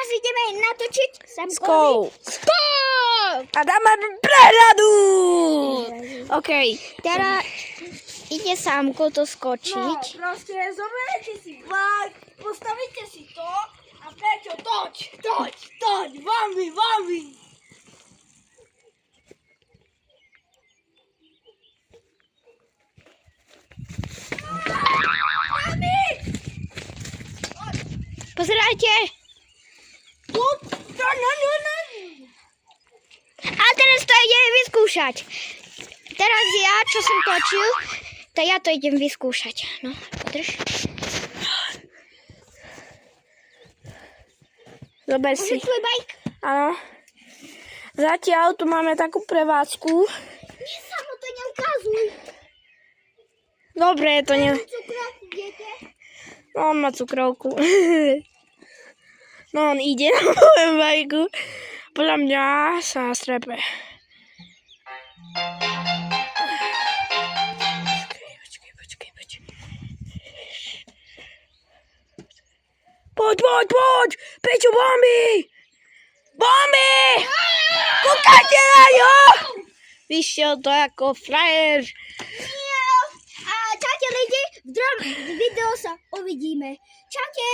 teraz ideme natočiť Skok. Skok! A dáme prehľadu. OK. Teraz ide Sámko to skočiť. No, proste zoberte si vlak, postavíte si to a Peťo, toď, vami. Pozerajte. No. A teraz to idem vyskúšať. Teraz ja, čo som točil, to ja to idem vyskúšať. No, drž. Zober si. Tvoj bajk? Áno. Zatiaľ tu máme takú prevádzku. Nie, samo to neukazuj. Dobre, to ne... Cukrovku, viete? No, on má cukrovku. No, on ide na mojem bajku. Podľa mňa sa strepe. Počkej. Poď! Peťo, bomby! Kúkajte na ňo! Vyšiel to ako frajer. A čaute lidi, v druhom videu sa uvidíme. Čaute!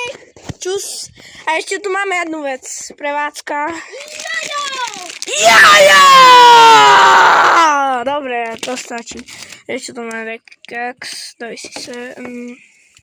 Čus. A ešte tu máme jednu vec. Prevádzka. Jojo! Dobre, to stačí. Ešte tu máme rekex. Daj si sa...